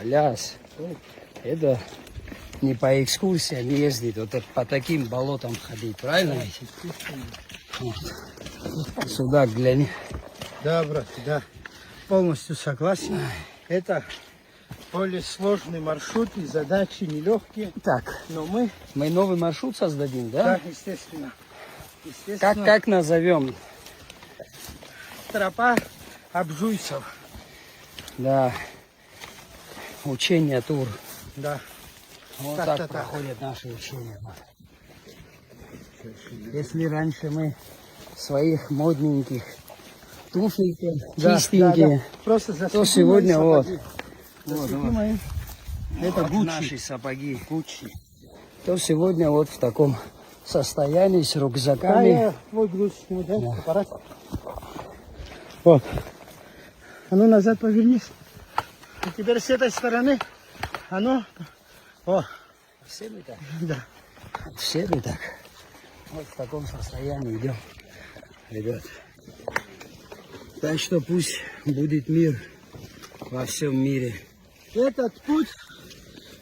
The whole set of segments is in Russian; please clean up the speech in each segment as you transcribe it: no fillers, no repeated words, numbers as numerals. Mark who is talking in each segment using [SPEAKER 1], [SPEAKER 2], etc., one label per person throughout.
[SPEAKER 1] Ляс, это не по экскурсиям ездить, вот это по таким болотам ходить, правильно? Вот. Сюда глянь.
[SPEAKER 2] Да, брат, да. Полностью согласен. Это более сложный маршрут и задачи нелегкие.
[SPEAKER 1] Так,
[SPEAKER 2] Но мы
[SPEAKER 1] новый маршрут создадим, да?
[SPEAKER 2] да, естественно.
[SPEAKER 1] Как назовем?
[SPEAKER 2] Тропа Обжуйцев.
[SPEAKER 1] Да. Учение тур.
[SPEAKER 2] Да.
[SPEAKER 1] Вот
[SPEAKER 2] Так-то
[SPEAKER 1] так проходят наши учения. Если раньше мы своих модненьких туфельки, чистенькие,
[SPEAKER 2] Просто
[SPEAKER 1] то сегодня вот.
[SPEAKER 2] Мои. Это
[SPEAKER 1] Вот
[SPEAKER 2] Гуччи.
[SPEAKER 1] наши сапоги. Гуччи. То сегодня вот в таком состоянии с
[SPEAKER 2] Да,
[SPEAKER 1] рюкзаками.
[SPEAKER 2] я твой груз сниму, да? Аппарат. Вот. А ну назад повернись. И теперь с этой стороны оно. О,
[SPEAKER 1] Все мы так.
[SPEAKER 2] да.
[SPEAKER 1] Все мы так. Вот в таком состоянии идем, ребят. Так что пусть будет мир во всем мире.
[SPEAKER 2] Этот путь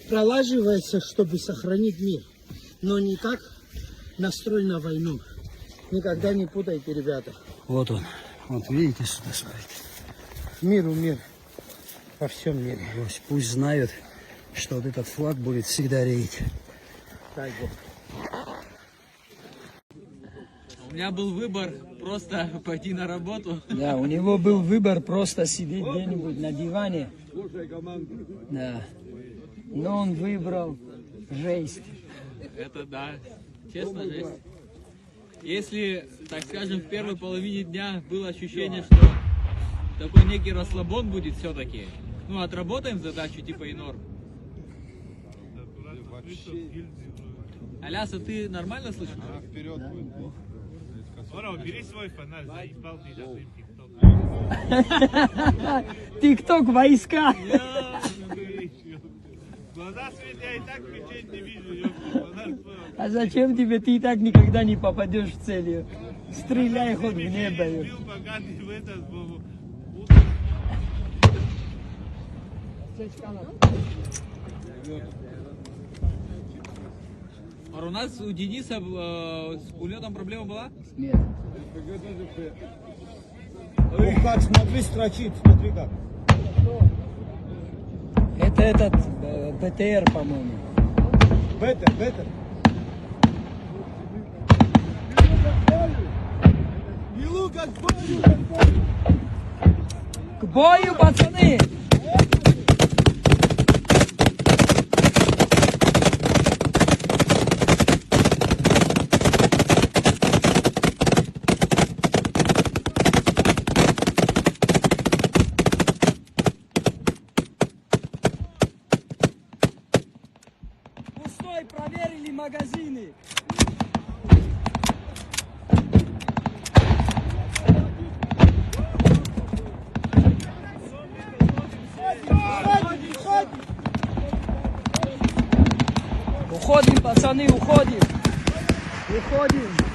[SPEAKER 2] пролаживается, чтобы сохранить мир. Но не как настрой на войну. Никогда не путайте, ребята.
[SPEAKER 1] Вот он. Вот видите, сюда смотрите.
[SPEAKER 2] Миру мир. Во всем мире.
[SPEAKER 1] Пусть знают, что вот этот флаг будет всегда реять.
[SPEAKER 2] Дай Бог.
[SPEAKER 3] У меня был выбор просто пойти на работу.
[SPEAKER 1] Да, у него был выбор просто сидеть где-нибудь на диване. Да. Но он выбрал жесть.
[SPEAKER 3] Это да, честно, жесть. Если, так скажем, в первой половине дня было ощущение, что такой некий расслабон будет все-таки. Ну, отработаем задачу типа и норм. Аляса, ты нормально слышишь?
[SPEAKER 4] Вперед будет. Скоро убери свой фонарь, заебал ты за своим тиктоком.
[SPEAKER 1] Тикток войска.
[SPEAKER 4] Глаза светят, я и так мечеть не вижу, ёпта, фонарь свой.
[SPEAKER 1] А зачем тебе? Ты и так никогда не попадешь в цель. Стреляй хоть в небо.
[SPEAKER 4] Бил, пока ты в этот...
[SPEAKER 3] А у нас у Дениса с улетом проблема была?
[SPEAKER 1] Нет.
[SPEAKER 2] Ух, как, смотри, строчит, смотри как.
[SPEAKER 1] Это этот БТР, по-моему.
[SPEAKER 2] Бетер. Милука, к бою!
[SPEAKER 1] К бою, пацаны! Пустой, проверили магазины. Уходим, пацаны, уходим. Уходим.